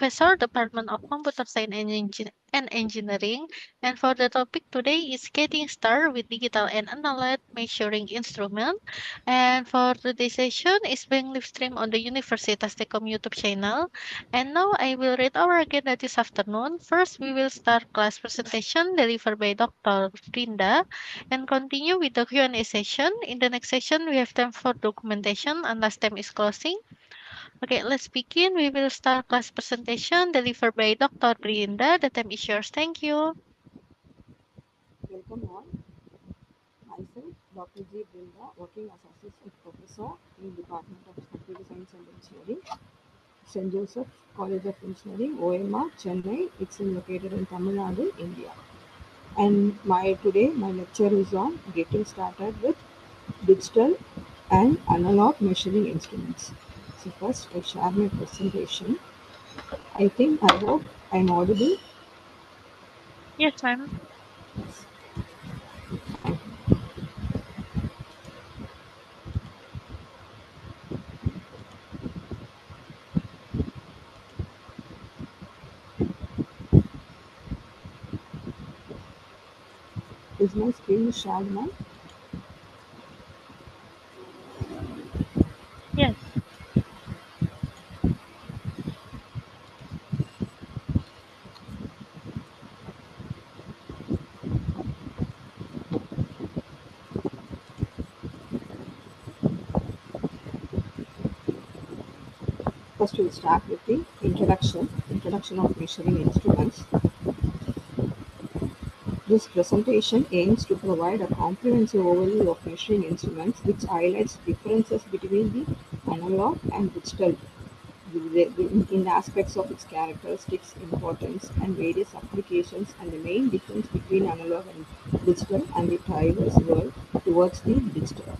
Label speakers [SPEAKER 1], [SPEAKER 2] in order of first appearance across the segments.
[SPEAKER 1] Professor, Department of Computer Science and Engineering. And for the topic today is getting started with digital and analog measuring instrument. And for today's session is being live streamed on the University STEKOM YouTube channel. And now I will read our agenda this afternoon. First, we will start class presentation delivered by Dr. Brindha and continue with the Q&A session. In the next session, we have time for documentation unless time is closing. Okay, let's begin. We will start class presentation delivered by Dr. Brindha. The time is yours. Thank you.
[SPEAKER 2] Welcome all. Myself, Dr. G. Brindha, working as Assistant Professor in Department of Computer Science and Engineering, St. Joseph College of Engineering, OMR, Chennai. It's located in Tamil Nadu, India. And my lecture is on getting started with digital and analog measuring instruments. So first, I share my presentation. I hope I'm audible.
[SPEAKER 1] Yes, ma'am.
[SPEAKER 2] Is my screen shared now?
[SPEAKER 1] Yes.
[SPEAKER 2] First, we'll start with the introduction of measuring instruments. This presentation aims to provide a comprehensive overview of measuring instruments, which highlights differences between the analog and digital in the aspects of its characteristics, importance, and various applications, and the main difference between analog and digital, and the drivers world towards the digital.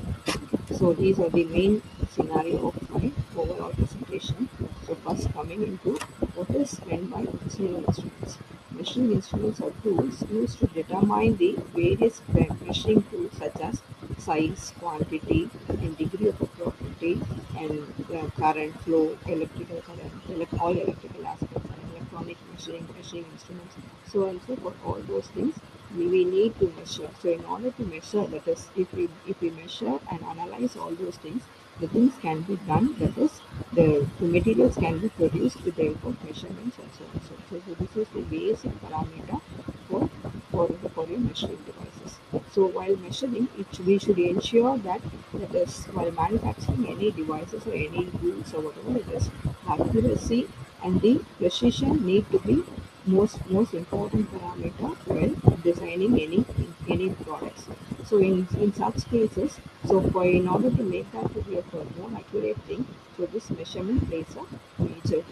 [SPEAKER 2] So these are the main scenario of my overall presentation. So first, coming into what is meant by measuring instruments. Measuring instruments are tools used to determine the various measuring tools such as size, quantity, and degree of property, and current flow, electrical current, all electrical aspects, and electronic measuring instruments. So also for all those things, we need to measure. So in order to measure, that is, if we measure and analyze all those things, the things can be done. That is, the materials can be produced with the help of measurements and so on. So this is the basic parameter for for your measuring devices. So while measuring, we should ensure that is, while manufacturing any devices or any tools or whatever it is, accuracy and the precision need to be most important parameter while designing any products. So in such cases, so for in order to make that to be a more accurate thing, so this measurement plays a major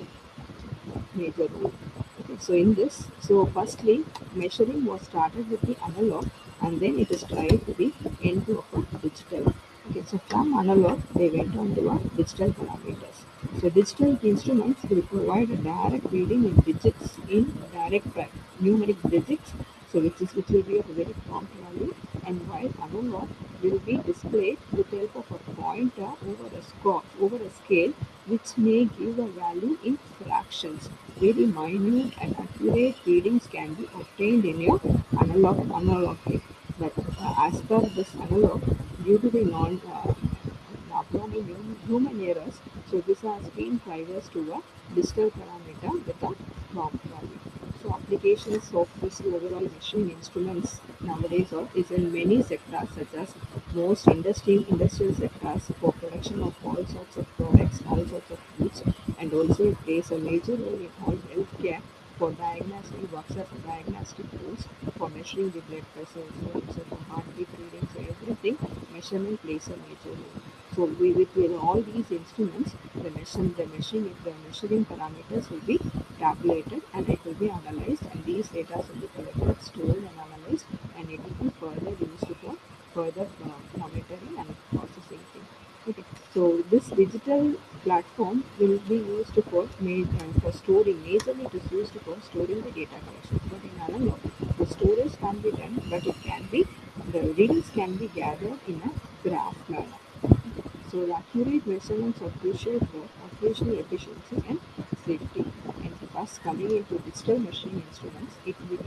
[SPEAKER 2] role. Okay, so in this, so firstly, measuring was started with the analog, and then it is tried to be into a digital. Okay, so from analog, they went on to a digital parameters. So digital instruments will provide a direct reading in digits in numeric digits, so which will be of a very prompt value, and while analog will be displayed with the help of a pointer over a scale, which may give a value in fractions. Very minute and accurate readings can be obtained in your analog case. But as per this analog, due to the abnormal human errors, so this has been reversed to a digital parameter with a prompt value. So applications of this overall measuring instruments nowadays is in many sectors, such as most industrial sectors, for production of all sorts of products, all sorts of goods, and also it plays a major role in all healthcare for diagnostic works as diagnostic tools for measuring the blood pressure, so for heartbeat reading, so everything measurement plays a major role. So with all these instruments, the measuring parameters will be tabulated, and it will be analyzed, and these data will be collected, stored, and analyzed, and it will be further used for further monitoring and processing things. Okay, so this digital platform will be used for storing. Majorly, it is used for storing the data collection. But in analog, the storage can be done, but the readings can be gathered in a graph manner. So the accurate measurements are crucial for operational efficiency and safety. And Thus, coming into digital measuring instruments, it will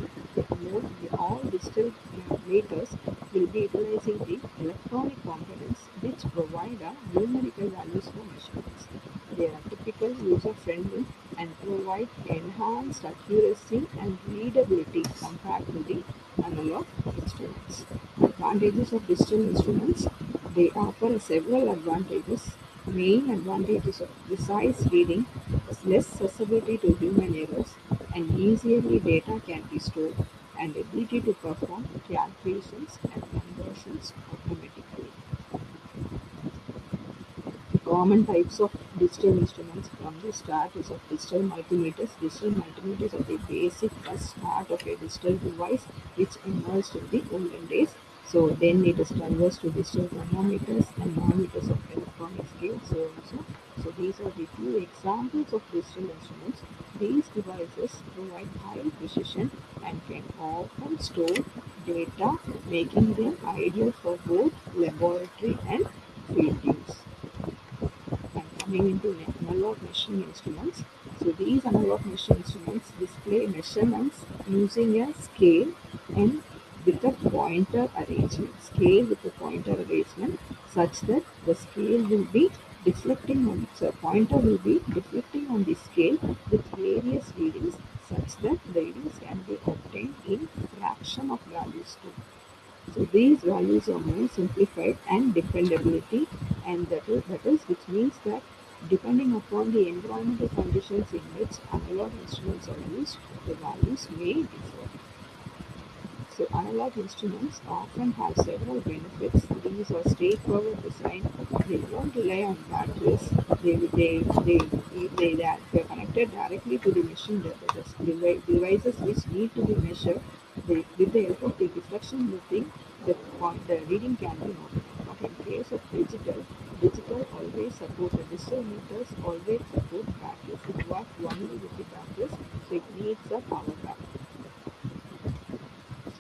[SPEAKER 2] more all digital meters will be utilizing the electronic components which provide numerical values for measurements. They are typically user-friendly and provide enhanced accuracy and readability compared to the analog instruments. Advantages of digital instruments: they offer several advantages. Main advantages of precise reading, less susceptibility to human errors, and easily data can be stored, and ability to perform calculations and conversions automatically. Common types of digital instruments from the start is of digital multimeters. Digital multimeters are the basic first start of a digital device which emerged in the olden days. So then it is transversed to digital thermometers and manometers of electronic scale. So these are the few examples of digital instruments. These devices provide high precision and can often store data, making them ideal for both laboratory and field use. And coming into analog measuring instruments. So these analog measuring instruments display measurements using a scale and with a pointer arrangement. Scale with a pointer arrangement such that the scale will be deflecting on so pointer will be deflecting on the scale with various readings such that the readings can be obtained in fraction of values too. So these values are more simplified and dependability, and that is which means that depending upon the environmental conditions in which analog instruments are used, the values may differ. So analog instruments often have several benefits. These are straightforward design. They don't rely on batteries. They are connected directly to the machine devices which need to be measured. With the help of the diffraction looping, the reading can be noted. But in case of digital always support the digital meters always support batteries. It works only with the batteries, so it needs a power back.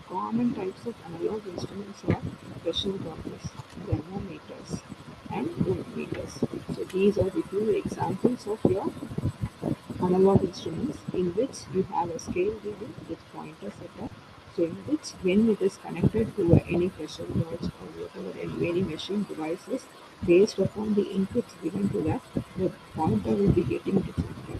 [SPEAKER 2] Common types of analog instruments are pressure gauges, thermometers, and voltmeters. So these are the few examples of your analog instruments in which you have a scale reading with pointer setup. So in which when it is connected to any pressure gauge or whatever any machine devices, based upon the inputs given to that, the pointer will be getting deflected.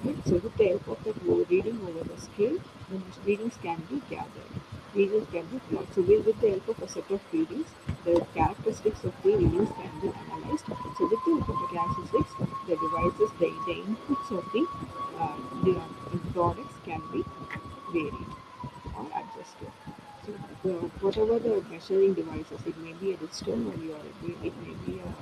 [SPEAKER 2] Right? So with the help of that reading over the scale, the readings can be gathered. Readings can be plotted. So with the help of a set of readings, the characteristics of the readings can be analyzed. So with the help of the characteristics, the devices, the inputs of the products can be varied or adjusted. So whatever the measuring devices, it may be a digital or it may be a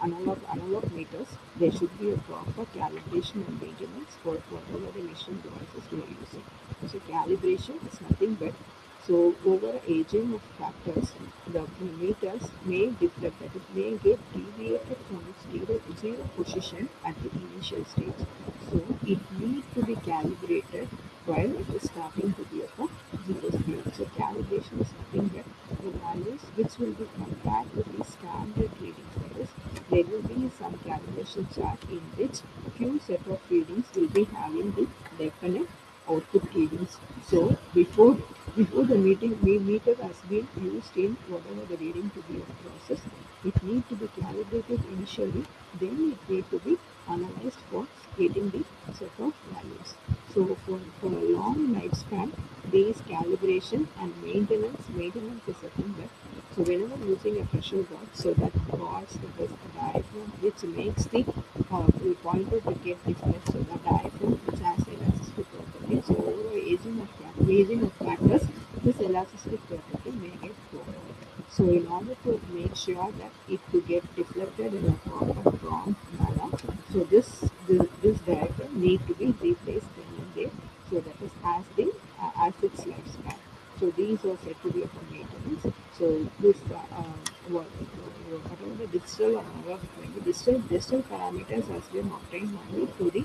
[SPEAKER 2] analog meters. There should be a proper calibration and maintenance for whatever the measuring devices we are using. So calibration is nothing but so over aging of factors, the meters may deflect, that it may get deviated from its zero position at the initial stage. So it needs to be calibrated while it is starting to be at the zero speed. So calibration is nothing but the values which will be compared with the standard readings. That is, there will be some calibration chart in which few set of readings will be having the definite output readings. So before the meter has been used in whatever the reading to be processed, it needs to be calibrated initially, then it needs to be analyzed for getting the set of values. So for a long lifespan, these calibration and maintenance is a thing that so whenever using a pressure gauge, so that gauge that is a diaphragm which makes the pointer to get deflected, so the diaphragm which has elastic property. So over aging of factors, this elastic property may get broken. So in order to make sure that it to get deflected in a proper prompt manner, so this diaphragm need to be replaced then and there. So that is as its lifespan. So these are said to be of a maintenance. So this whatever the digital or analog digital parameters has been obtained only through the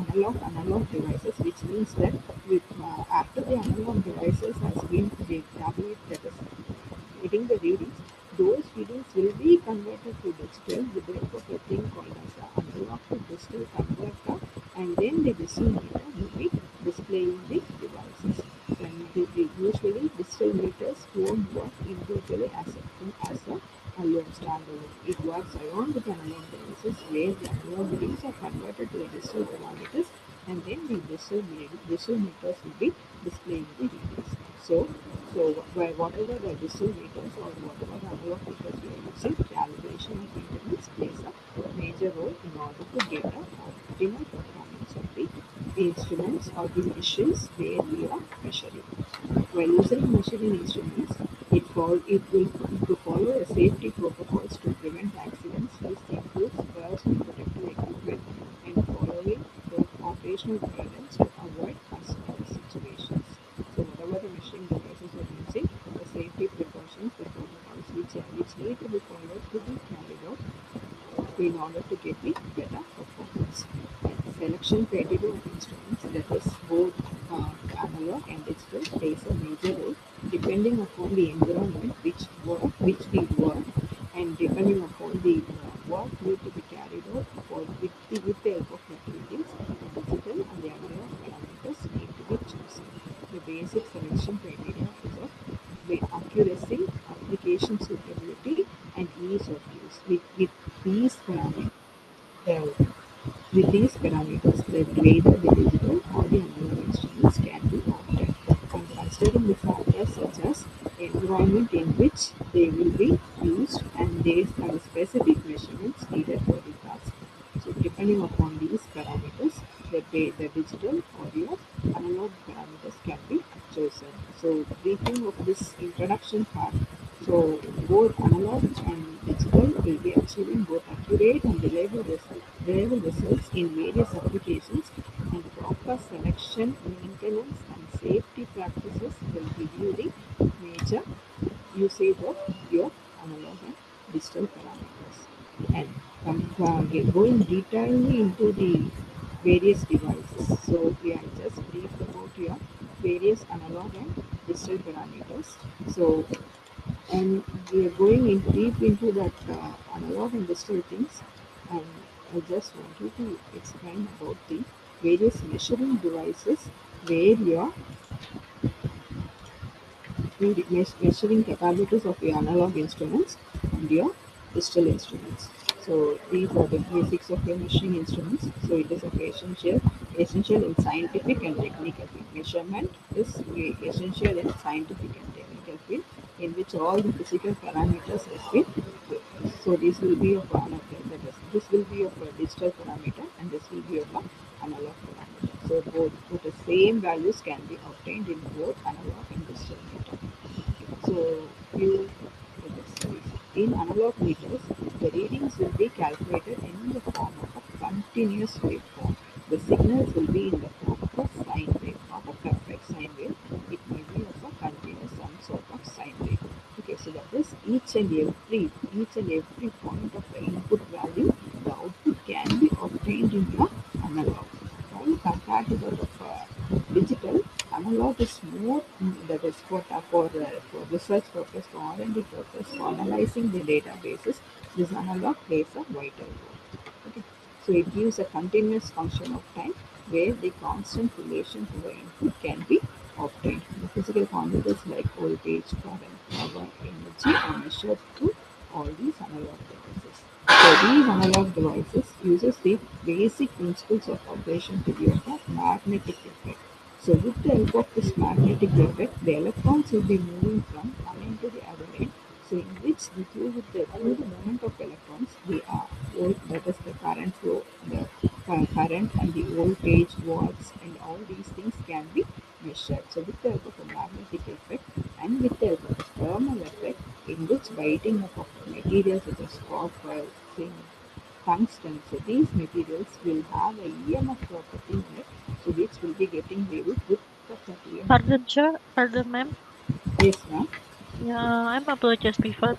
[SPEAKER 2] analog devices, which means that with after the analog devices has been tabulated, that is getting the readings, those readings will be converted to digital with the help of a thing called as the analog to digital converter, and then the digital meter will be displaying the devices. And usually digital meters won't work individually as a alone standalone. It works along with analog devices where the analog readings are converted to the digital parameters, and then the digital meters will be displaying the readings. So, by whatever the digital meters or whatever the analog meters we are using, calibration and maintenance plays a major role in order to get a optimal performance of the instruments or the machines where we are measuring. While using measuring instruments, it will to follow a safety protocols to prevent accidents. This includes personal protective equipment and following the operational guidance to avoid unsafe situations. So whatever the measuring devices are using, the safety precautions, the protocols which need to be followed to be carried out in order to get the better performance. And selection criteria of instruments, that is both analog and digital, plays a major role depending upon the environment which we work, and depending upon the work need to be carried out with the help of materials, the digital and the analog parameters need to be chosen. The basic selection criteria is of the accuracy, application suitability, and ease of use. These parameters, uh, whether the digital or the analog instruments can be opted. And considering the factors such as environment in which they will be used and there are specific measurements needed for the task. So depending upon these parameters, the digital or your analog parameters can be chosen. So briefing of this introduction part. So both analog and digital will be achieving both accurate and reliable results in various applications, and proper selection, maintenance and safety practices will give you the major usage of your analog and digital parameters. And going detailedly into the various devices. So we are just briefed about your various analog and digital parameters. So and we are going in deep into that analog and digital things, and I just wanted to explain about the various measuring devices where you are measuring capabilities of your analog instruments and your digital instruments. So these are the basics of your measuring instruments. So it is of essential in scientific and technical field. Measurement is essential in scientific and technical field, in which all the physical parameters has been. So this will be of this will be of a digital parameter, and this will be of an analog parameter. So both the same values can be obtained in both analog and digital meter. So you in analog meters, the readings will be calculated in the form of a continuous waveform. The signals will be in the form of a sine wave, not a perfect sine wave. It may be of a continuous some sort of sine wave. Okay, so that is each and every point of the input value, the output can be obtained in your analog. While compared to that of digital, analog is more that is for research purpose, for R&D purpose, for analyzing the databases. This analog plays a vital role. Okay. So it gives a continuous function of time where the constant relation to the input can be obtained. The physical quantities like voltage, current, power, energy are measured through all these analog devices. So these analog devices uses the basic principles of operation to give a magnetic effect. So with the help of this magnetic effect, the electrons will be moving from one end to the other end. So in which through the movement of electrons, that is the current flow, the current and the voltage, watts, and all these things can be measured. So with the help of a magnetic effect and with the help of a thermal effect, in which biting up of materials such as copper, zinc, tungsten. So these materials will have a EMF property in it, so which will be getting labeled with the EMF.
[SPEAKER 1] Pardon, sir. Pardon, ma'am.
[SPEAKER 2] Yes, ma'am.
[SPEAKER 1] Yeah, I'm apologize before.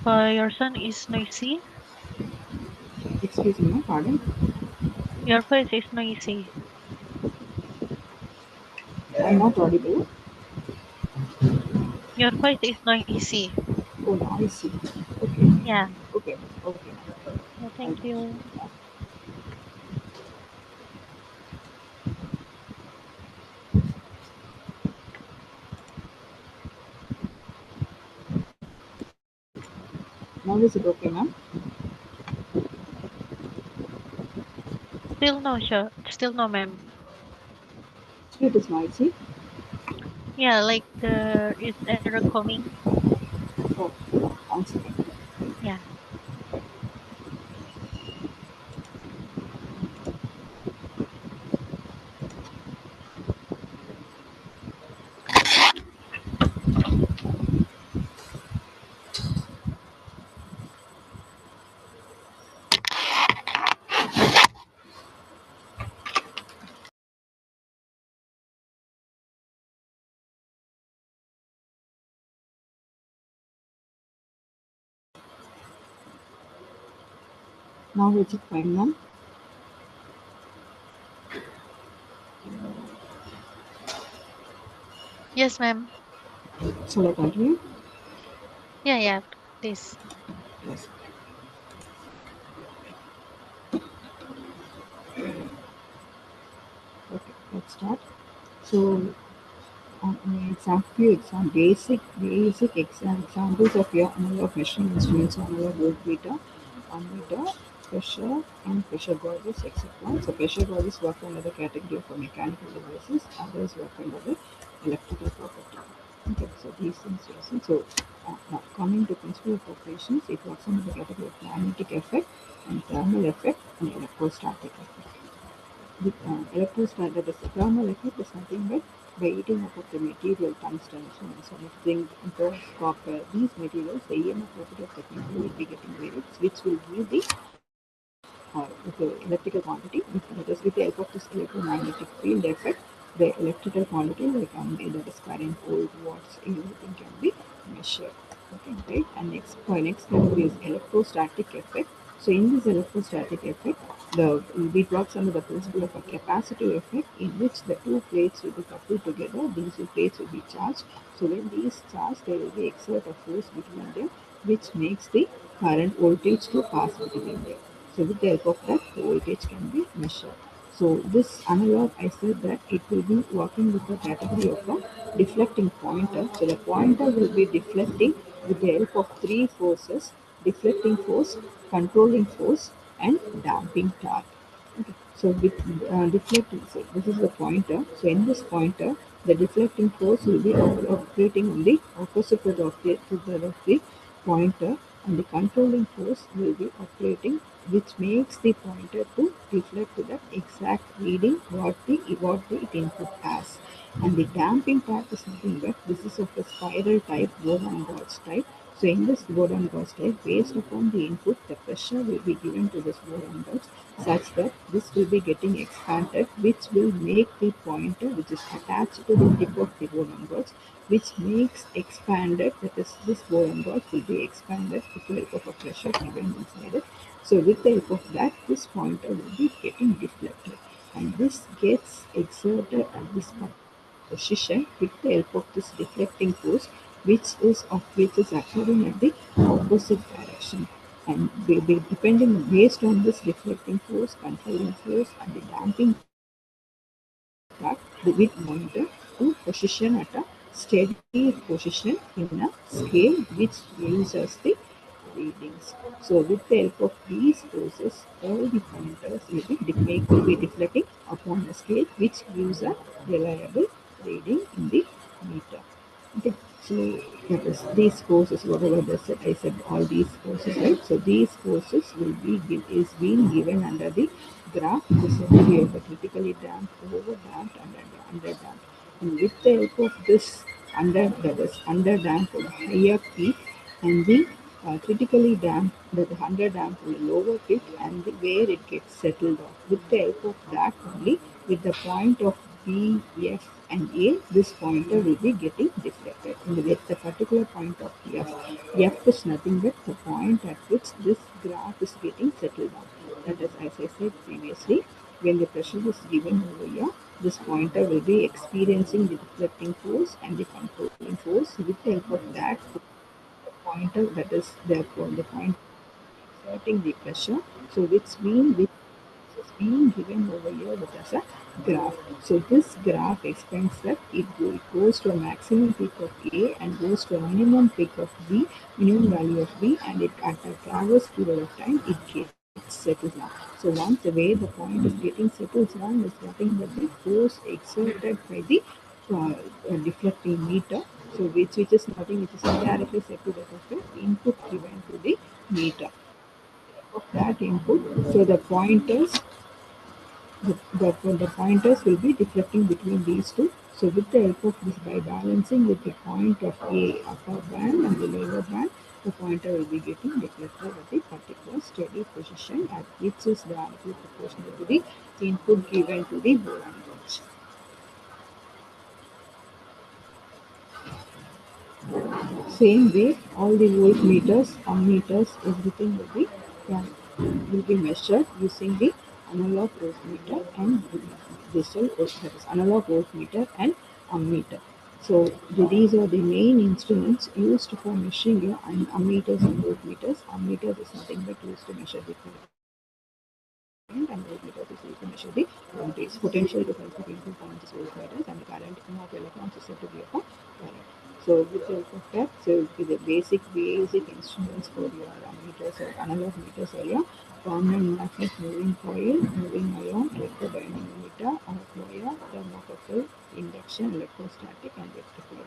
[SPEAKER 1] Your son is noisy.
[SPEAKER 2] Excuse me, pardon.
[SPEAKER 1] Your voice is noisy.
[SPEAKER 2] I'm not audible.
[SPEAKER 1] Your voice is noisy.
[SPEAKER 2] Oh, now I see. Okay.
[SPEAKER 1] Yeah.
[SPEAKER 2] Okay. Okay.
[SPEAKER 1] Yeah,
[SPEAKER 2] I'll
[SPEAKER 1] thank you.
[SPEAKER 2] Now is it okay, ma'am?
[SPEAKER 1] Still no, sure. Still no, ma'am.
[SPEAKER 2] Still it is noisy.
[SPEAKER 1] Yeah, like there is error coming.
[SPEAKER 2] Oh, one second.
[SPEAKER 1] Yeah.
[SPEAKER 2] Now is it fine, ma'am?
[SPEAKER 1] Yes, ma'am.
[SPEAKER 2] Shall I continue?
[SPEAKER 1] Yeah, yeah. Please.
[SPEAKER 2] Yes. Okay, let's start. So, examples of your analog measuring instruments, analog voltmeter, ammeter, pressure and pressure gauges, etc. So pressure gauges work under the category of mechanical devices, others work under the electrical property. Okay, so these things you see. So now coming to principle of operations, it works under the category of magnetic effect and thermal effect and electrostatic effect. The electrostatic, the thermal effect is nothing but by heating up of the material, tungsten, so and so much zinc, bronze, copper, these materials, the EMF property of the chemical will be getting raised, which will give the electrical quantity. That is, with the help of this electromagnetic field effect, the electrical quantity like that is current, volt, watts, everything can be measured. Okay, right? And next category is electrostatic effect. So in this electrostatic effect, the it works under the principle of a capacitive effect in which the two plates will be coupled together. These two plates will be charged. So when these charge, there will be exert a force between them, which makes the current voltage to pass between them. So with the help of that, the voltage can be measured. So this analog, I said that it will be working with the category of a deflecting pointer. So the pointer will be deflecting with the help of three forces: deflecting force, controlling force, and damping torque. Okay. So with deflecting, so this is the pointer. So in this pointer, the deflecting force will be operating on the opposite to the pointer, and the controlling force will be operating, which makes the pointer to reflect to the exact reading what the input has. And the damping part is nothing but this is of the spiral type, Bourdon gauge type. So in this Bourdon gauge type, based upon the input, the pressure will be given to this Bourdon gauge such that this will be getting expanded, which will make the pointer which is attached to the tip of the Bourdon gauge, which makes expanded, that is this Bourdon gauge will be expanded with the help of a pressure given inside it. So with the help of that, this pointer will be getting deflected, and this gets exerted at this position with the help of this deflecting force, which is occurring at the opposite direction. And depending based on this deflecting force, controlling force, and the damping part, the bit monitor to position at a steady position in a scale which gives us the readings. So with the help of these forces, all the pointers will be deflecting upon a scale which gives a reliable reading in the meter. Okay, so that is these courses, whatever I said, all these courses, right? So these courses is being given under the graph. This is the critically damped, over damped, and under damped. And with the help of this under damped for the higher peak, and the critically damped, the under damped for the lower peak, and where it gets settled off. With the help of that only, with the point of B, F, and A, this pointer will be getting deflected. At the particular point of F, F is nothing but the point at which this graph is getting settled down. That is, as I said previously, when the pressure is given over here, this pointer will be experiencing the deflecting force and the controlling force. With the help of that, the pointer, the point exerting the pressure, so which means is being given over here with as a graph. So this graph explains that it goes to a maximum peak of A and goes to a minimum peak of B, minimum value of B, and it at a traverse period of time it gets settles down. So once the way the point is getting settles down is nothing but the force exerted by the deflecting meter. So which is nothing, which is indirectly said to that of the input given to the meter of that input. So the pointers will be deflecting between these two. So with the help of this, by balancing with the point of a upper band and the lower band, the pointer will be getting deflected at a particular steady position at which is directly proportional to the input given to the ball and gauge. Same way, all the voltmeters, ammeters, everything will be measured using the analog voltmeter and digital that is analog voltmeter and ammeter. So these are the main instruments used for measuring your ammeters and voltmeters. Ammeters is nothing but used to measure the current, and voltmeters is used to measure the voltage. Potential difference between two points is voltmeters, and the current in of electrons is said to be a current. So with the help of that, so with the basic instruments for your meters or analog meters are your permanent magnet, moving coil, moving ion, electrodynamimeter, or wire, thermocouple, induction, electrostatic, and rectifier.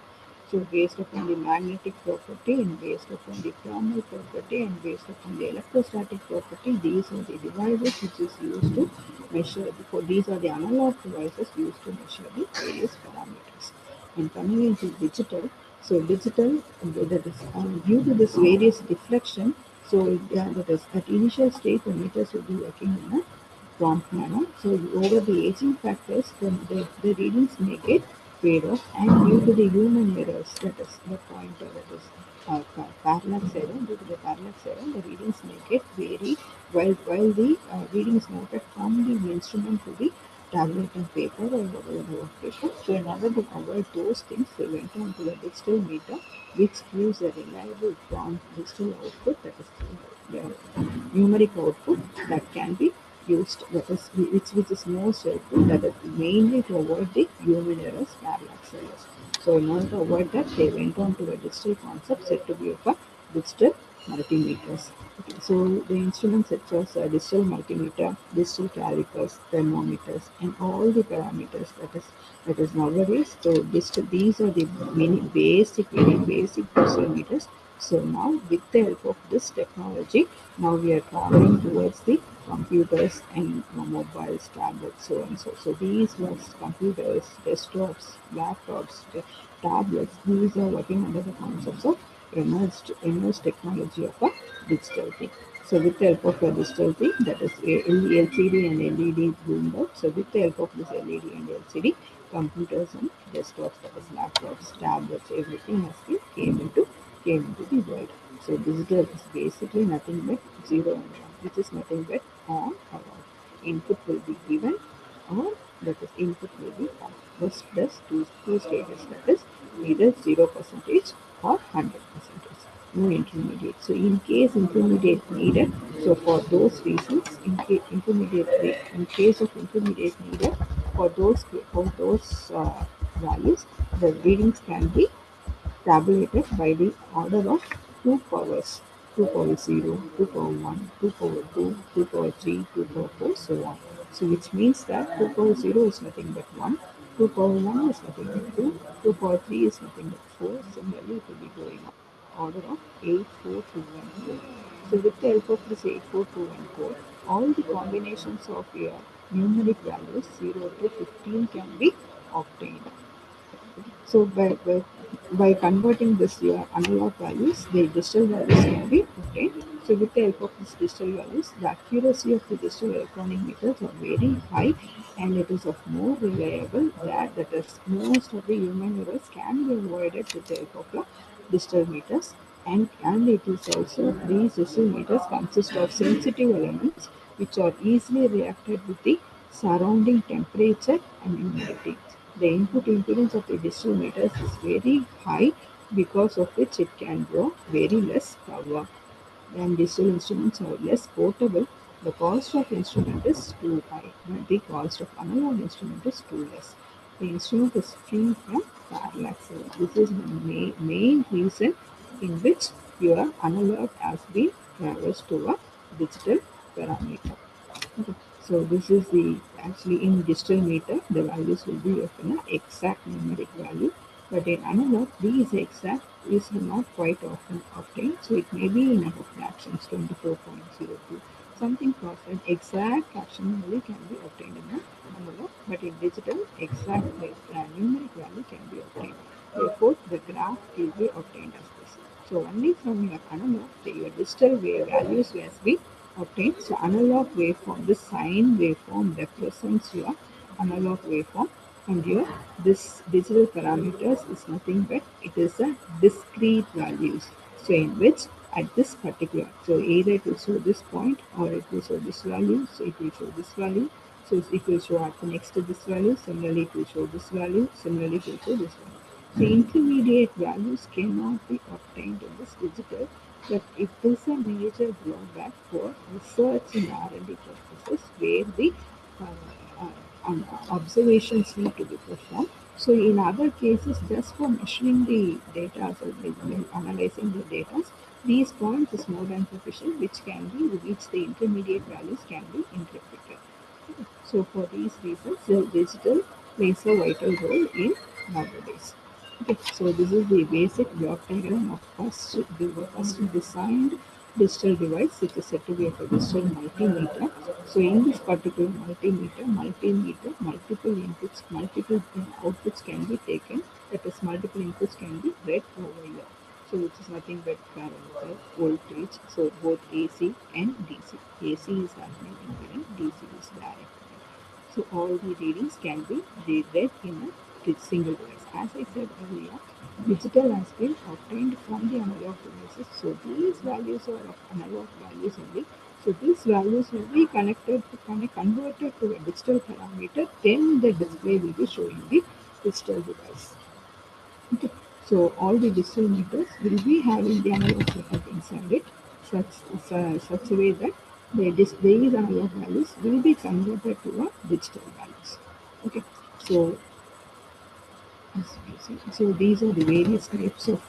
[SPEAKER 2] So based upon the magnetic property and based upon the thermal property and based upon the electrostatic property, these are the devices which is used to measure. These are the analog devices used to measure the various parameters. And coming into digital, so digital that is due to this various deflection. So yeah, that is at initial state the meters will be working in a prompt manner. So over the aging factors, the readings may get fade off, and due to the human errors, that is the pointer, that is parallax error, due to the parallax error, the readings may get varied while the reading is noted from the instrument to the tablet and paper or whatever the work paper. So in order to avoid those things, they went on to the digital meter, which gives a reliable prompt digital output, that is the numeric output that can be used, that is which is most helpful, that is mainly to avoid the human errors, parallax errors. So in order to avoid that, they went on to a digital concept said to be of a digital multimeters. Okay, so the instruments such as digital multimeter, digital calipers, thermometers, and all the parameters that is nowadays. So these are the very basic digital meters. So now with the help of this technology, now we are traveling towards the computers and mobiles, tablets, so and so. So these was computers, desktops, laptops, tablets. These are working under the concepts of emerged technology of a digital thing. So with the help of a digital thing, that is LCD and LED boomed out. So with the help of this LED and LCD, computers and desktops, that is laptops, tablets, everything has been came into the world. So digital is basically nothing but 0 and 1, which is nothing but on or off. Input will be given, or that is input will be on. This does two stages, that is either 0% or 100%. No intermediate. So in case intermediate needed, so for those reasons, in case of intermediate needed, for those values, the readings can be tabulated by the order of two powers: 2 power 0, 2 power 1, 2 power 2, 2 power 3, 2 power 4, so on. So which means that 2 power 0 is nothing but 1, 2 power 1 is nothing but 2, 2 power 3 is nothing but 4. Similarly, it will be going on order of 8, 4, 2, and 4. So with the help of this 8, 4, 2, and 4, all the combinations of your numeric values 0 to 15 can be obtained. So by converting this your analog values, the digital values can be obtained. So with the help of these digital values, the accuracy of the digital electronic meters are very high, and it is of more reliable that is most of the human errors can be avoided with the help of the digital meters. And it is also, these digital meters consist of sensitive elements which are easily reacted with the surrounding temperature and humidity. The input impedance of the digital meters is very high, because of which it can draw very less power. And digital instruments are less portable, The cost of instrument is too high, but the cost of analog instrument is too less. The instrument is free from parallax. So this is the main reason in which your analog has been traversed to a digital parameter. Okay. So this is the actually in digital meter the values will be of an exact numeric value, but in analog these exact is not quite often obtained, so it may be in above fractions 24.02 something percent exact fraction value can be obtained in an analog, but in digital exact numeric value can be obtained. Therefore, the graph will be obtained as this. So only from your analog, your digital wave values has been obtained. So analog waveform, this sine waveform represents your analog waveform, and your this digital parameters is nothing but it is a discrete values. So in which at this particular, so either it will show this point or it will show this value, so it will show this value. So it will show at the next to this value, similarly it will show this value, similarly it will show this value. The intermediate values cannot be obtained in this digital, but it is a major drawback for research and R&D purposes where the uh, observations need to be performed. So in other cases, just for measuring the data, so when analyzing the data, these points is more than sufficient, which can be which the intermediate values can be interpreted. So for these reasons, the digital plays a vital role in nowadays. Okay, so this is the basic block diagram of first designed digital device, which is said to be a digital multimeter. So in this particular multimeter, multiple inputs, multiple outputs can be taken. That is, multiple inputs can be read over here. So which is nothing but parameter voltage. So both AC and DC. AC is alternating current, DC is direct current. So all the readings can be read in a single device. As I said earlier, digital has been obtained from the analog devices. So these values are of analog values only. So these values will be converted to a digital parameter. Then the display will be showing the digital device. Okay. So all the digital meters will be having the analog setup inside it, such a way that these analog values will be converted to a digital values. Okay. So as you see, so these are the various types of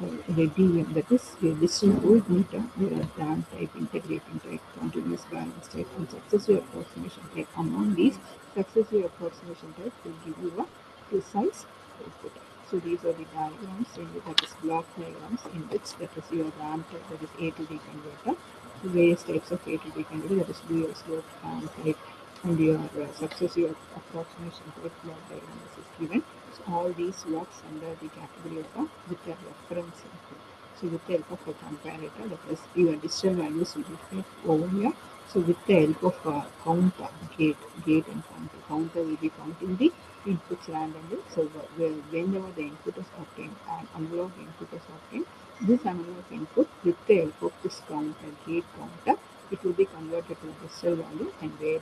[SPEAKER 2] DVM, that is digital voltmeter. There are ramp type, integrating type, continuous balance type, and successive approximation type. Among these, successive approximation type will give you a precise output. So these are the diagrams, that is block diagrams in which that is your ramp type, that is A to D converter, various types of A to D converter, that is dual slope ramp type, and your successive approximation type block diagram is given. So all these works under the category of a with a reference input. So with the help of a comparator, that is your digital values will be fed over here. So with the help of a counter, gate and counter will be counting the inputs randomly. So whenever the input is obtained, an analog input is obtained, this analog input with the help of this counter, gate counter, it will be converted to a digital value, and where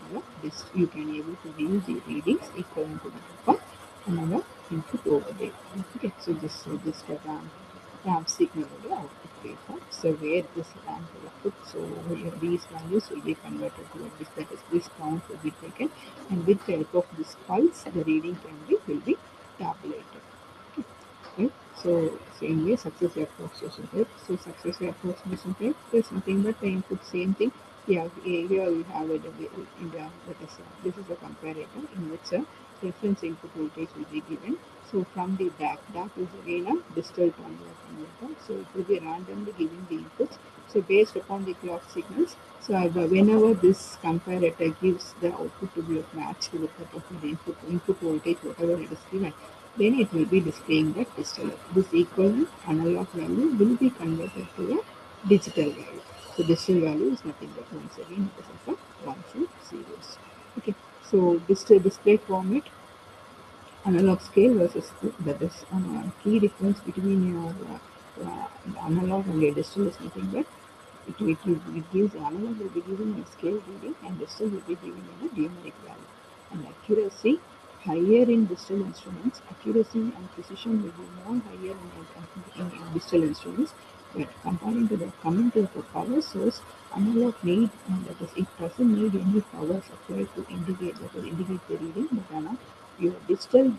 [SPEAKER 2] you can able to read the readings equivalent to that of another input over there. Okay, so this the RAM signal over the output waveform. So where this RAM will output, so here these values will be converted to this, that is this count will be taken, and with the help of this pulse, the reading will be tabulated. Right? So same way successive approximation type. So successive approximation type is nothing but the input same thing. Yeah, here we have it in the that is this is a comparator in which a reference input voltage will be given. So from the DAC is again a digital to analog converter. So it will be randomly giving the inputs. So based upon the clock signals, so whenever this comparator gives the output to be matched with the input voltage, whatever it is given, then it will be displaying that digital. This equivalent analog value will be converted to a digital value. So digital value is nothing but once again it is of a ones and zeros. Okay. So digital display format, analog scale versus that is key difference between your analog and your digital is nothing but it gives analog will be given a scale reading and digital will be given in a numeric value. And accuracy higher in digital instruments, accuracy and precision will be more higher in digital instruments, But comparing to the coming to the power source, analog need that is it doesn't need any power supply to indicate that will indicate the reading, but your digital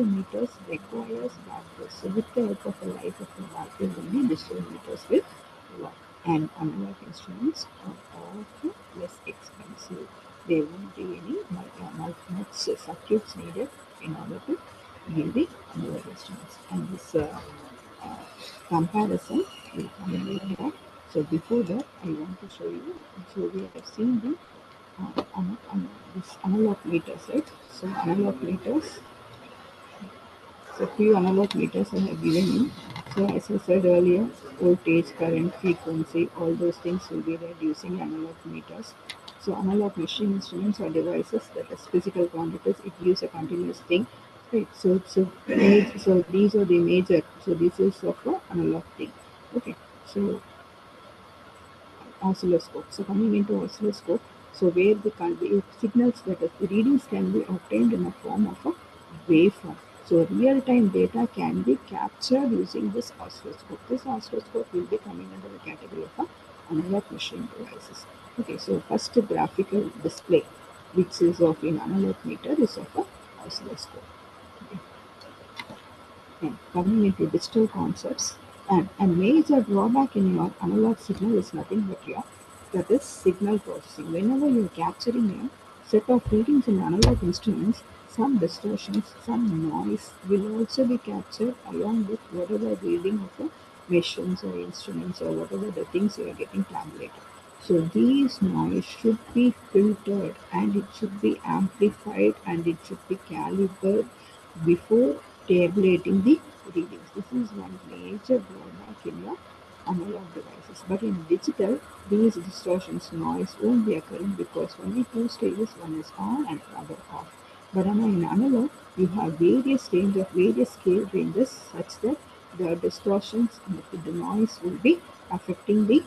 [SPEAKER 2] meters requires batteries. So with the help of the life of the battery, only digital meters will work. And analog instruments are often less expensive. There won't be any much circuits needed in order to give the analog instruments. And this uh, comparison will come in later. So before that, I want to show you. So we have seen the this analog meters, right? So analog meters. So few analog meters I have given you. So as I said earlier, voltage, current, frequency, all those things will be read using analog meters. So analog machine instruments are devices that is physical quantities. It gives a continuous thing. Right. So these are the major. So this is of a analog thing. Okay. So oscilloscope. So coming into oscilloscope, so where the signals that is, the readings can be obtained in the form of a waveform. So real-time data can be captured using this oscilloscope. This oscilloscope will be coming under the category of analog machine devices. Okay, so first graphical display, which is of in analog meter, is of a oscilloscope. Okay. And coming into digital concepts, and a major drawback in your analog signal is nothing but your that is signal processing. Whenever you are capturing a set of readings in analog instruments, some distortions, some noise will also be captured along with whatever reading of the machines or instruments or whatever the things you are getting tabulated. So these noise should be filtered and it should be amplified and it should be calibrated before tabulating the readings. This is one major drawback in your analog devices. But in digital, these distortions noise won't be occurring because only two stages, one is on and other off. But in analog, you have various range of various scale ranges such that the distortions and the noise will be affecting the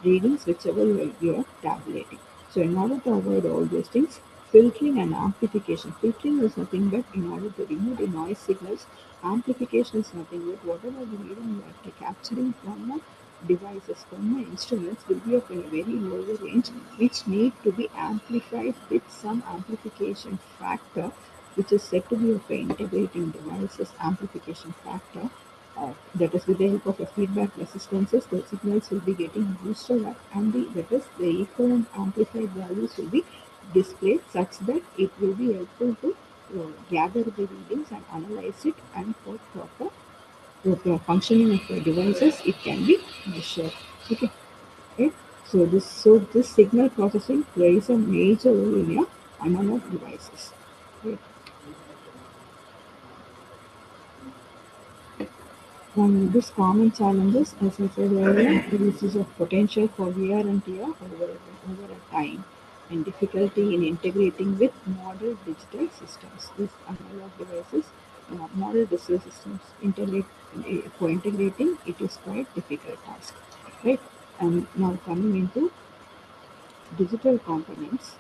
[SPEAKER 2] readings whichever you are tabulating. So in order to avoid all those things, filtering and amplification. Filtering is nothing but in order to remove the noise signals. Amplification is nothing but whatever the reading you are capturing from the devices, from the instruments will be of a very lower range which need to be amplified with some amplification factor which is said to be of an integrating devices amplification factor. That is with the help of a feedback resistances, the signals will be getting boosted up and that is the equivalent amplified values will be displayed such that it will be helpful to gather the readings and analyze it and for proper functioning of the devices it can be measured. Okay. Right? So this signal processing plays a major role in your analog devices. Right? These common challenges, as I said earlier, the usage of potential for wear and tear over a time, and difficulty in integrating with model digital systems. These analog devices, model digital systems, for integrating, it is quite difficult task, right? And now coming into digital components.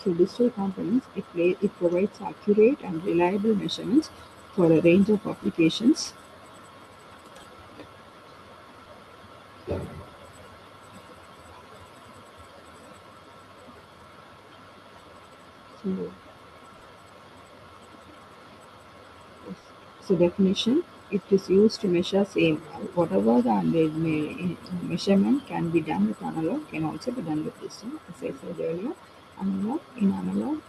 [SPEAKER 2] So digital components, it provides accurate and reliable measurements for a range of applications. So So definition, it is used to measure same whatever measurement can be done with analog can also be done with digital. As I said earlier, analog,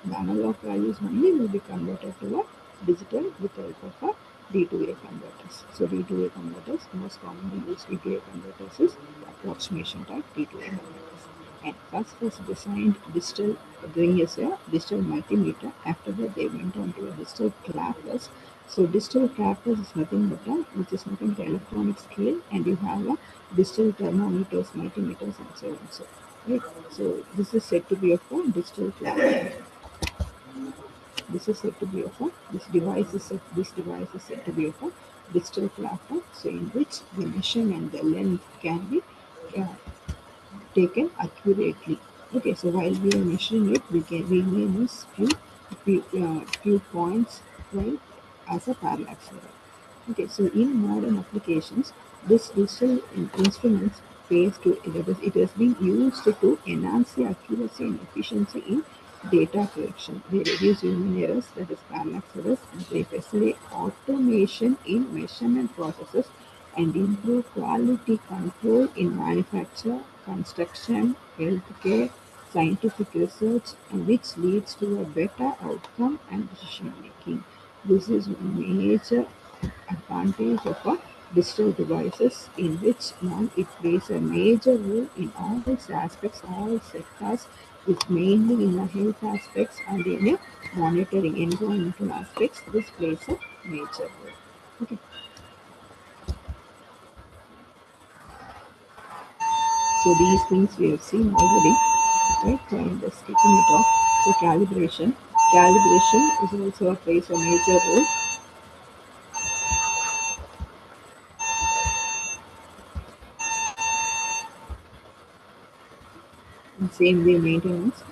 [SPEAKER 2] the analog values only will be converted to a digital with the help of a D2A converters. So D2A converters, most commonly used D2A converters is approximation type D2A converters. And first was designed digital doing as a digital multimeter. After that, they went on to a digital clappers. So digital clappers is nothing but which is nothing but electronic scale, and you have a digital thermometers, multimeters, and so on. So right. So this is said to be a digital clapper. This is said to be of a this device is said to be of a digital clapper. So in which the measurement, the length can be uh, taken accurately. Okay, so while we are measuring it, we may miss few points right as a parallax error. Okay, so in modern applications, this digital instruments pays to it has been used to enhance the accuracy and efficiency in data collection. They reduce human errors, that is parallax errors, and they facilitate automation in measurement processes and improve quality control in manufacture, construction, healthcare, scientific research, and which leads to a better outcome and decision making. This is one major advantage of a digital devices in which now it plays a major role in all aspects, all sectors, which mainly in the health aspects and in the monitoring environmental aspects, this plays a major role. Okay, so these things we have seen already, right? So I'm just taking it off. So calibration is also plays a major role. And same way maintenance.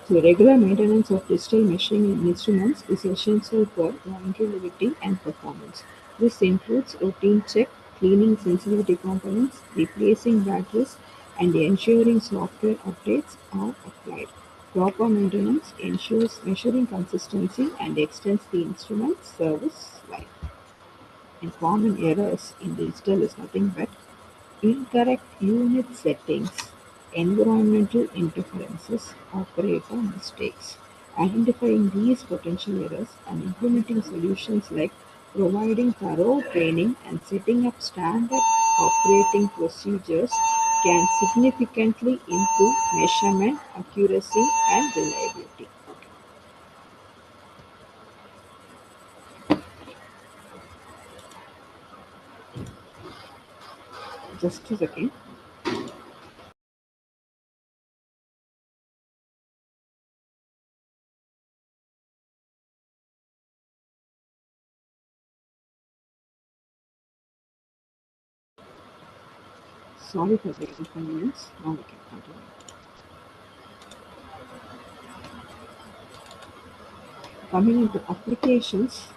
[SPEAKER 2] So regular maintenance of digital machine instruments is essential for longevity and performance. This includes routine check, cleaning sensitivity components, replacing batteries, and ensuring software updates are applied. Proper maintenance ensures measuring consistency and extends the instrument's service life. And common errors in digital is nothing but incorrect unit settings, environmental interferences, operator mistakes. Identifying these potential errors and implementing solutions like providing thorough training and setting up standard operating procedures can significantly improve measurement accuracy and reliability. Just a second. Sorry for the inconvenience. Now we can continue. Coming into applications,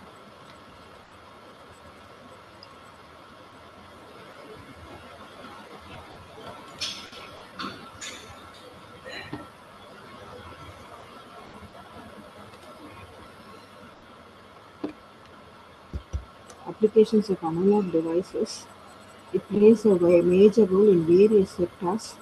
[SPEAKER 2] applications of analog devices, it plays a major role in various sectors.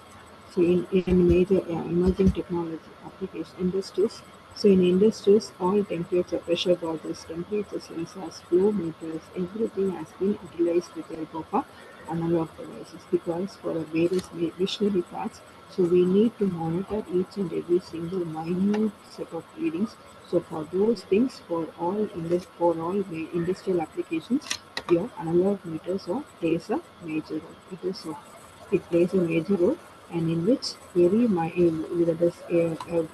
[SPEAKER 2] So in major emerging technology application industries. So in industries, all temperature, pressure gauges, temperature sensors, flow meters, everything has been utilized with the help of analog devices because for a various visionary parts, so we need to monitor each and every single minute set of readings. So for those things, for all industrial applications, your analog meters or plays a major role. It plays a major role, and in which that is,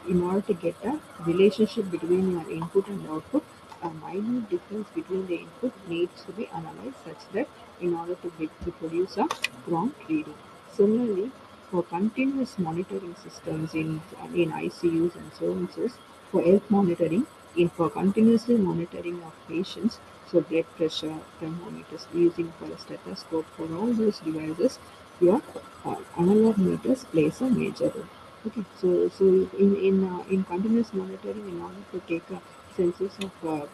[SPEAKER 2] in order to get a relationship between your input and output, a minute difference between the input needs to be analyzed such that in order to produce a prompt reading. Similarly, for continuous monitoring systems in ICUs and so on, so for health monitoring, for continuously monitoring of patients, so blood pressure, thermometers, using for a stethoscope, for all those devices, your analog meters plays a major role. Okay, so in continuous monitoring, in order to take a census of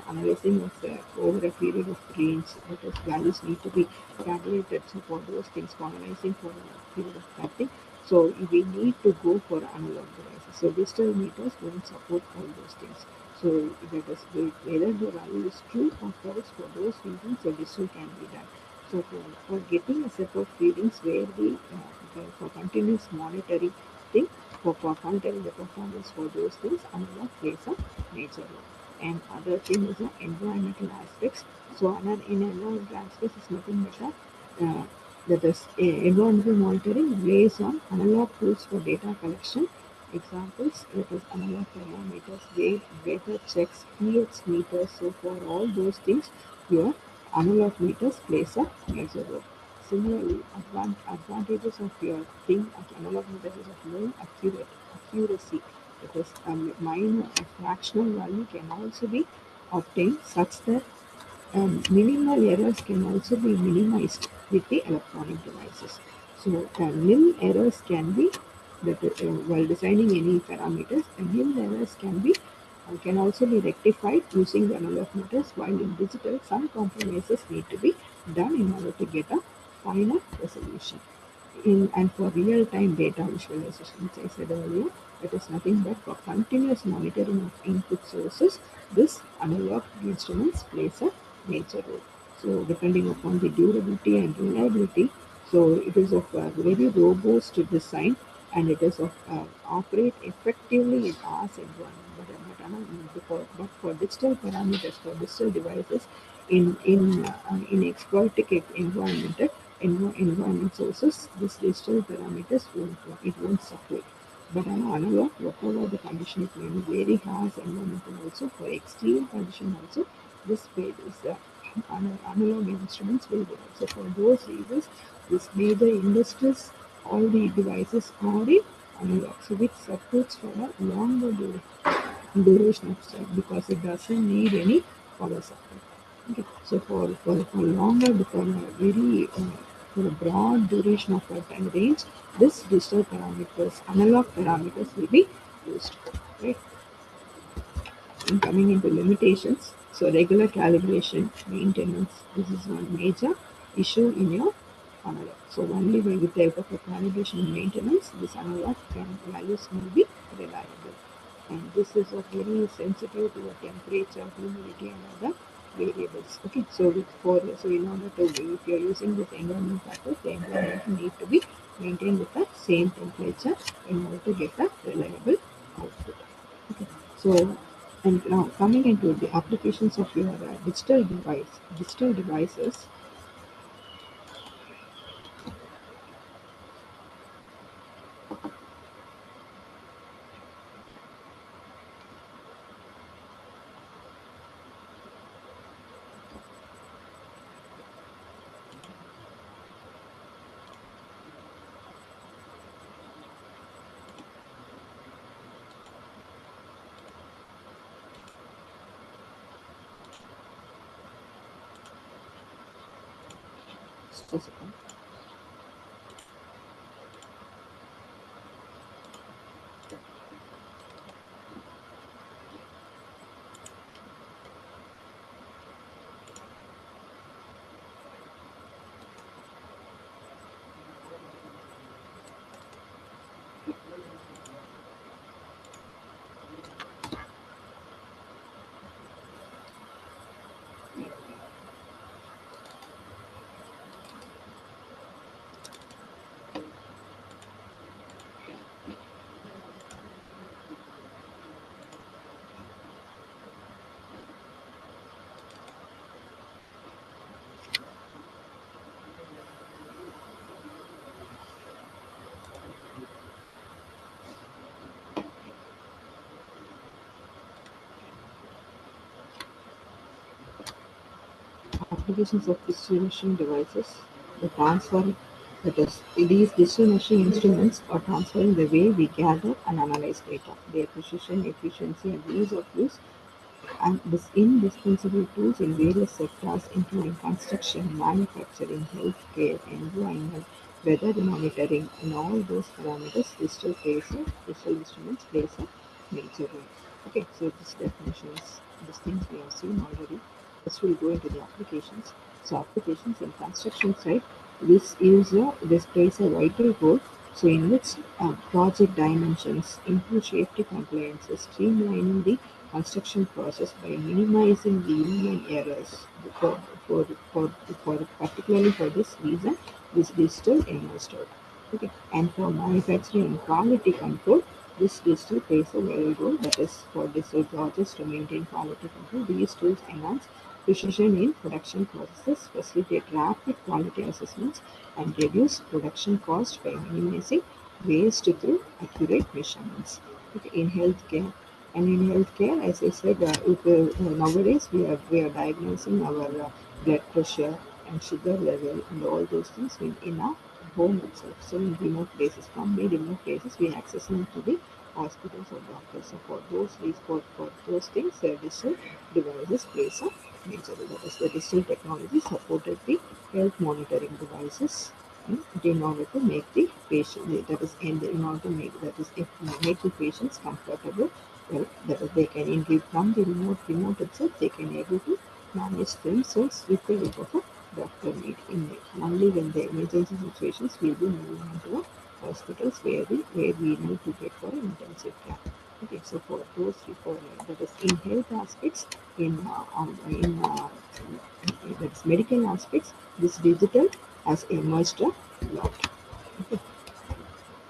[SPEAKER 2] analyzing of over a period of range, that is values need to be calculated. So for those things, for analyzing for a period of that, so we need to go for analog devices. So digital meters don't support all those things. So that is whether the value is true or false for those reasons, so digital can be done. So for getting a set of readings where for continuous monitoring thing, for monitoring the performance for those things, analog plays a major role. And other thing is the environmental aspects. So in environmental aspects is nothing but that is environmental monitoring based on analog tools for data collection. Examples, that is analog thermometers, weather checks, pH meters. So for all those things, your analog meters plays a major role. similarly, advantages of your thing analog methods of more accuracy. Because minor fractional value can also be obtained such that minimal errors can also be minimized with the electronic devices. So nil errors can be while designing any parameters, nil errors can also be rectified using the analog methods. While in digital, some compromises need to be done in order to get a final resolution. And for real-time data visualization, which I said earlier, it is nothing but for continuous monitoring of input sources. This analog instruments plays a major role. So depending upon the durability and reliability, so it is of a very robust design, and it is of operate effectively in RS environment. But for digital parameters, for digital devices, in exploitative environment sources, this digital parameters won't support. But on analog, whatever the condition it may be, very harsh environmental also, for extreme condition also, this way is analog instruments will work. So for those reasons, this major industries, all the devices are in analog, so which supports for a longer duration of time because it doesn't need any power supply. Okay. So for longer, for a very for a broad duration of a time range, this digital parameters, analog parameters will be used. Right. And coming into limitations, so regular calibration, maintenance, this is one major issue in your analog. So only with the help of a calibration and maintenance, this analog values will be reliable. And this is a very sensitive to the temperature, humidity, and other variables. Okay, so so in order to if you're using this environment factors, the environment need to be maintained with the same temperature in order to get a reliable output. Okay, so and now coming into the applications of your digital devices. Just a second. Applications of distribution devices, the transfer, that is, these distribution instruments are transferring the way we gather and analyze data, their precision, efficiency, and ease of use, and this indispensable tools in various sectors, including construction, manufacturing, healthcare, environment, weather monitoring, in all those parameters, digital instruments plays a major role. Okay, so this definitions, these things we have seen already. This will go into the applications. So applications in construction side, this plays a vital role. So in which project dimensions, improve safety compliances, streamlining the construction process by minimizing the human errors. For, for, for, particularly for this reason, this digital investor. Okay. And for manufacturing and quality control, this digital plays a vital role. That is for digital projects to maintain quality control. These tools enhance precision in production processes, facilitate rapid quality assessments, and reduce production cost by minimizing waste through accurate measurements. Okay. In healthcare, and in healthcare, as I said, nowadays we are diagnosing our blood pressure and sugar level and all those things in our home itself. So in remote places, from the remote places, we access them to the hospitals or doctors. So for for those things, digital devices plays a major role. That is, the digital technology supported the health monitoring devices in order to make the patient, that is in order to make, that is if make the patients comfortable. Well, that is, they can in from the remote itself, they can able to manage themselves with the help of a doctor need. In only when the emergency situations, we'll be moving into a hospitals where we need to get for intensive care. Okay, so for those for that is in health aspects, in that is medical aspects, this digital has emerged a lot. Okay.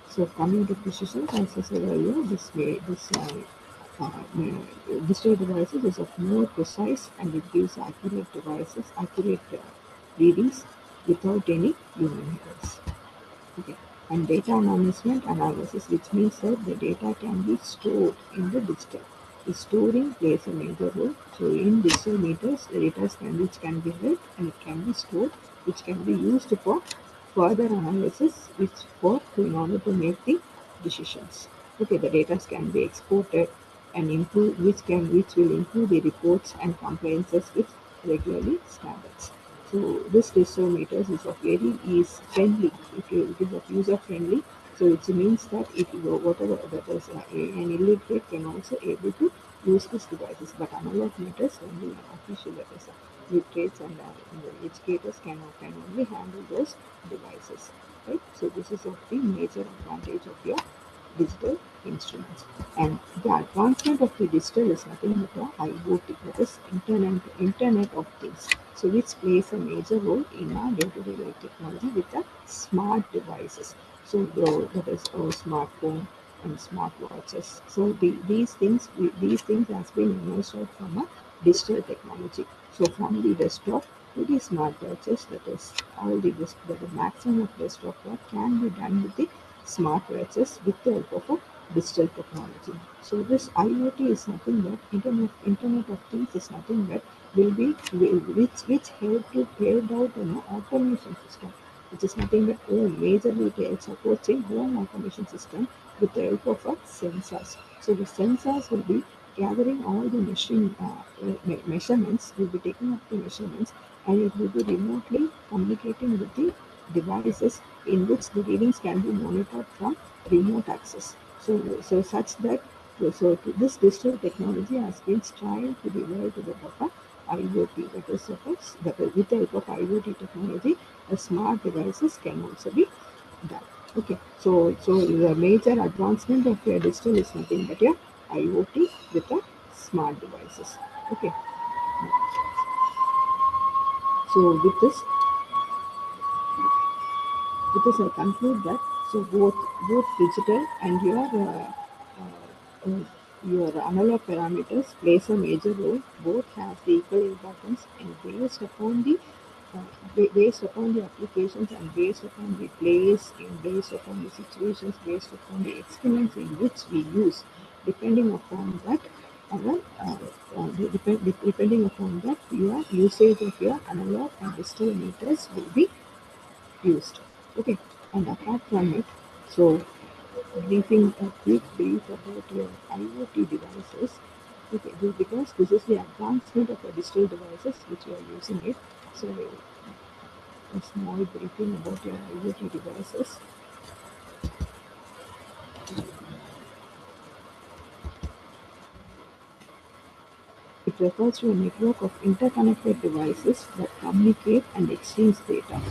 [SPEAKER 2] So coming to precision, as I said earlier, digital devices is of more precise, and it gives accurate readings without any human errors. Okay. And data management analysis, which means that the data can be stored in the digital. The storing plays a major role. So in digital meters, the data which can be read and it can be stored, which can be used for further analysis, which for in order to make the decisions. Okay, the data can be exported and improve, which will improve the reports and compliances with regularly standards. So this digital meters is of very is friendly. It is of user friendly. So it means that if you whatever that is an illiterate can also able to use these devices. But analog meters only official, that is literates and educators can only handle those devices. Right. So this is of the major advantage of your digital instruments. And the advancement of the digital is nothing but the IoT, that is Internet of Things. So which plays a major role in our day-to-day life technology with the smart devices. So that is our smartphone and smartwatches. So these things has been emerged out from a digital technology. So from the desktop to the smartwatches, that is all the maximum of desktop work can be done with the smartwatches with the help of a digital technology. So this IoT is nothing but Internet of Things is nothing but which help to build out an automation system, which is nothing but majorly it supports a home automation system with the help of sensors. So the sensors will be gathering all the measurements, will be taking up the measurements, and it will be remotely communicating with the devices in which the readings can be monitored from remote access. So such that this digital technology has been strived to develop to the help of IoT, that is with the help of IoT technology, smart devices can also be done. Okay, so the major advancement of your digital is nothing but your IoT with the smart devices. Okay, so with this I conclude that so both digital and your analog parameters plays a major role. Both have the equal importance and uh, based upon the applications and based upon the place and based upon the situations, based upon the experiments in which we use, depending upon that our depending upon that your usage of your analog and digital meters will be used. Okay, and apart from it, so briefing a quick brief about your IoT devices. Okay, because this is the advancement of the digital devices which you are using it. So a small briefing about your IoT devices. It refers to a network of interconnected devices that communicate and exchange data.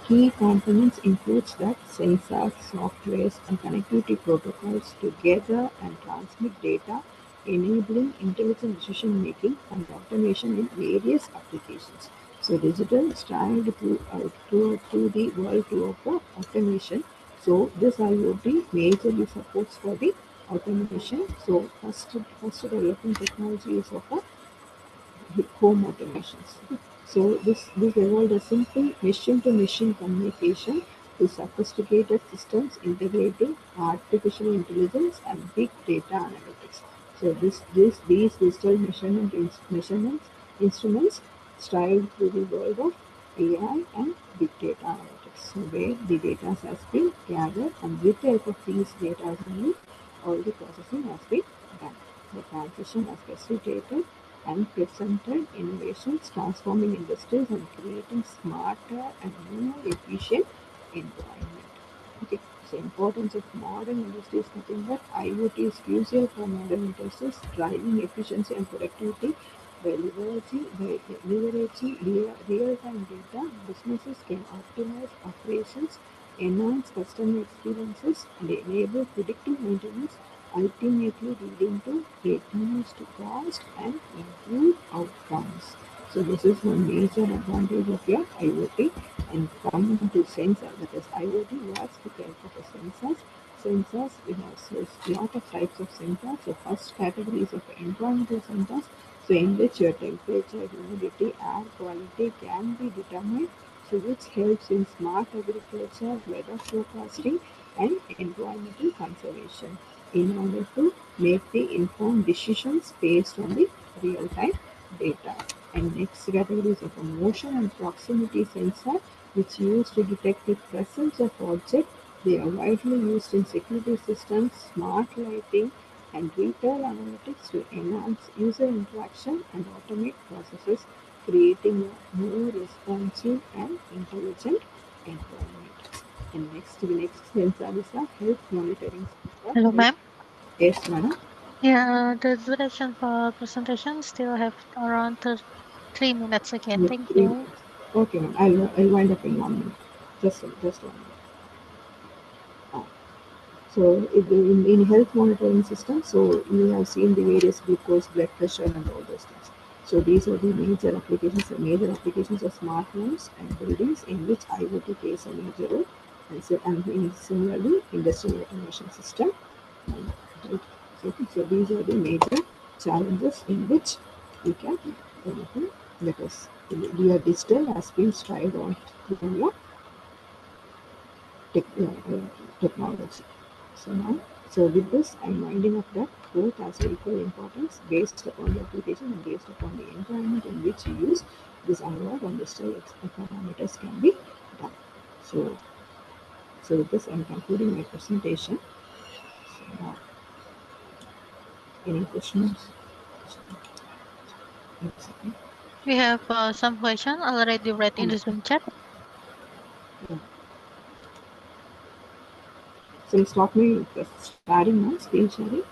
[SPEAKER 2] Key components includes that sensors, softwares, and connectivity protocols to gather and transmit data, enabling intelligent decision making and automation in various applications. So digital strived through the world to offer automation. So this IoT majorly supports for the automation. So first developing technology is of a home automations. So this evolved a simple machine-to-machine communication to sophisticated systems integrating artificial intelligence and big data analytics. So these digital measurement instruments strive through the world of AI and big data analytics. So where the data has been gathered and with the help of these data only, all the processing has been done. The transition has facilitated and presented innovations transforming industries and creating smarter and more efficient environment. Okay, so importance of modern industries, nothing but IoT is crucial for modern industries, driving efficiency and productivity by leveraging real-time data. Businesses can optimize operations, enhance customer experiences, and enable predictive maintenance, ultimately leading to reduced cost and improved outcomes. So this is one major advantage of your IoT. And coming to sensor, that is IoT works with the help of the sensors. Sensors, we have a lot of types of sensors. So first category is of environmental sensors, so in which your temperature, humidity, air quality can be determined, so which helps in smart agriculture, weather forecasting, and environmental conservation in order to make the informed decisions based on the real-time data. And next category is of a motion and proximity sensor, which used to detect the presence of objects. They are widely used in security systems, smart lighting, and retail analytics to enhance user interaction and automate processes, creating a more responsive and intelligent environment. And next sensor is a health monitoring sensor.
[SPEAKER 1] Hello,
[SPEAKER 2] Health.
[SPEAKER 1] ma'am.
[SPEAKER 2] Yes, madam.
[SPEAKER 1] Yeah, the duration for presentation still have around 3 minutes again.
[SPEAKER 2] Yes,
[SPEAKER 1] Thank
[SPEAKER 2] 3 minutes.
[SPEAKER 1] you.
[SPEAKER 2] Okay, ma'am. I'll wind up in 1 minute. Just 1 minute. Ah. So in health monitoring system, so we have seen the various glucose, blood pressure, and all those things. So these are the major applications of smartphones and buildings in which IoT plays a major role. And similarly, industrial automation system. And, right, so these are the major challenges in which we can let us. We are digital has been strived on through your tech, technology. So now, so with this, I'm winding up that both has equal importance based upon the application and based upon the environment in which you use this analog and digital parameters can be done. So, so with this, I'm concluding my presentation. So now, any questions? Yes, okay.
[SPEAKER 1] We have some question already read in the Zoom chat.
[SPEAKER 2] Yeah. So start my sharing now, screen sharing.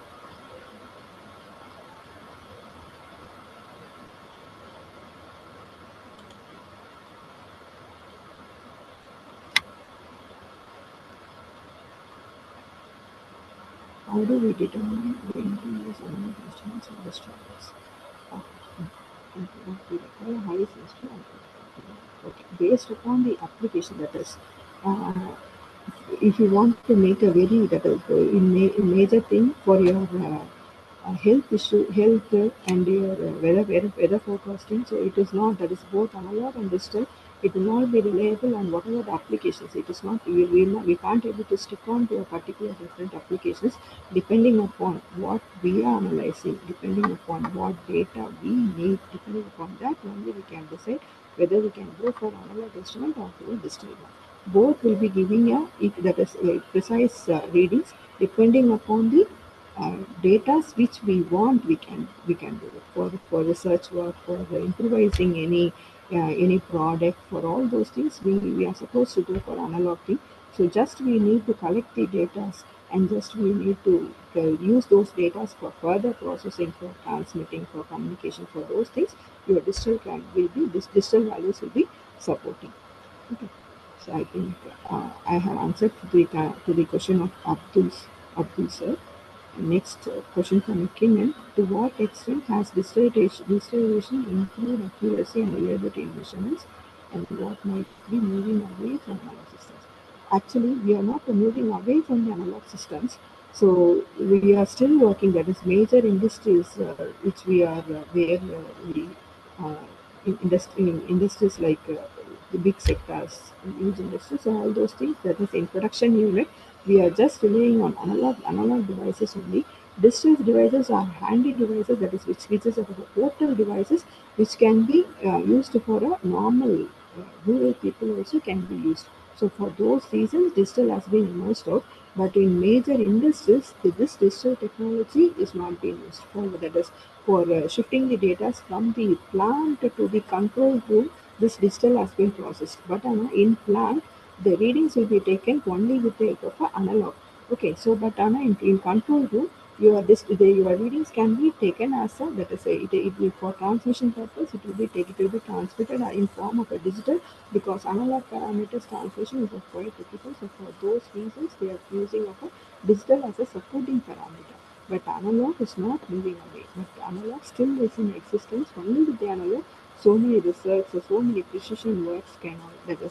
[SPEAKER 2] How do we determine when to use analog instruments and digital ones? We require high sensitivity. Okay. Based upon the application, that is, uh, if you want to make a very that is a major thing for your health issue, health and your weather forecasting. So it is not that is both analog and digital. It will not be reliable on whatever the applications. It is not we can't able to stick on to a particular different applications depending upon what we are analyzing, depending upon what data we need. Depending upon that only we can decide whether we can go for analog instrument or for a digital one. Both will be giving a that is a precise readings depending upon the data which we want. We can do it for research work, for improvising any product. For all those things we are supposed to go for analog thing. So just we need to collect the data, and just we need to use those data for further processing, for transmitting, for communication, for those things. Your digital will be this digital values will be supporting. Okay. So I think I have answered to the question of Abdul sir. Next question from Kinan: to what extent has digitalization improved accuracy and reliability in measurements, and what might be moving away from analog systems? Actually, we are not moving away from the analog systems. So we are still working. That is major industries which we are where we uh, in industries like the big sectors, huge industries, and all those things. That is in production unit, we are just relying on analog devices only. Digital devices are handy devices, that is which is of portable devices which can be used for a normal. rural people also can be used. So for those reasons, digital has been emerged out. But in major industries, this digital technology is not being used for that is for shifting the data from the plant to the control room. This digital has been processed, but in plant the readings will be taken only with the help of a analog. Okay, so but in control room, your readings can be taken as a that is a, it will for transmission purpose it will be transmitted in form of a digital, because analog parameters transmission is quite difficult. So for those reasons, they are using of a digital as a supporting parameter. But analog is not moving away. But analog still is in existence. Only with the analog, so many research, so many precision works can that it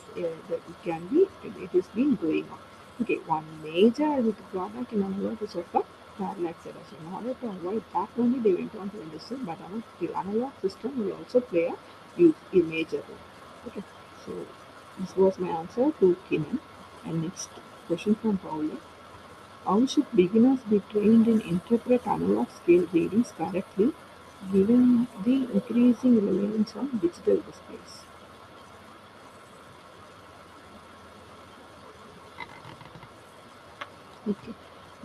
[SPEAKER 2] can be it is been going on. Okay, one major drawback in analog is of a parallax error. So in order to avoid that only they went on to digital, but the analog system will also play a major role. Okay, so this was my answer to Kinan. And next question from Paula. How should beginners be trained in interpret analog scale readings correctly given the increasing reliance on digital displays? Okay.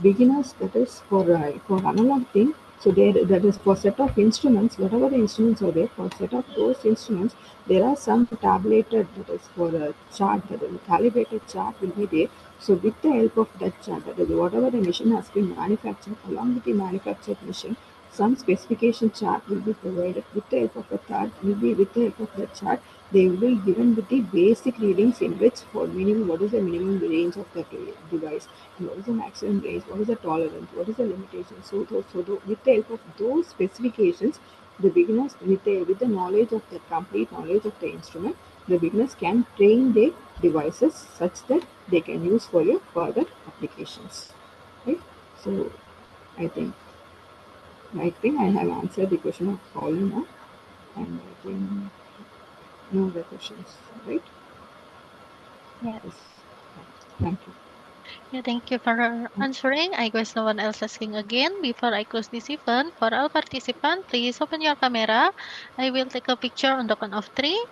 [SPEAKER 2] Beginners, that is for analog thing. So there that is for set of instruments, whatever the instruments are there, for set of those instruments, there are some tabulated that is for a chart, that is calibrated chart will be there. So with the help of that chart, that is whatever the machine has been manufactured, along with the manufactured machine, some specification chart will be provided. With the help of the chart will be with the help of the chart, they will be given with the basic readings in which for minimum what is the minimum range of the device, and what is the maximum range, what is the tolerance, what is the limitation. With the help of those specifications, the beginners with the knowledge of the complete knowledge of the instrument, the beginners can train their devices such that they can use for your further applications. Right? So I think I have answered the question of Paulina, and I think no other questions, right?
[SPEAKER 1] Yeah.
[SPEAKER 2] Yes. Thank you.
[SPEAKER 1] Yeah, thank you for answering. I guess no one else asking again. Before I close this event, for all participants, please open your camera. I will take a picture on the count of three.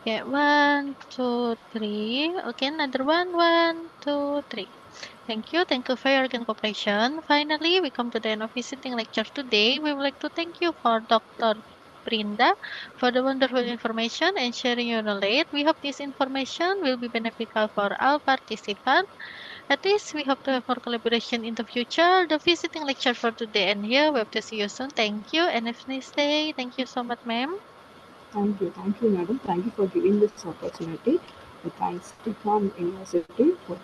[SPEAKER 1] Okay, one, two, three. Okay, another one, one, two, three. Thank you. Thank you for your cooperation. Finally, we come to the end of visiting lecture today. We would like to thank you for Dr. Brinda for the wonderful information and sharing your knowledge. We hope this information will be beneficial for all participants. At least we hope to have more collaboration in the future. The visiting lecture for today and here. We hope to see you soon. Thank you and have a nice day. Thank you so much, ma'am.
[SPEAKER 2] Thank you, madam. Thank you for giving this opportunity. Thanks STEKOM University for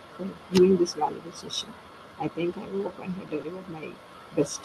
[SPEAKER 2] giving this valuable session. I think I hope I have delivered my best.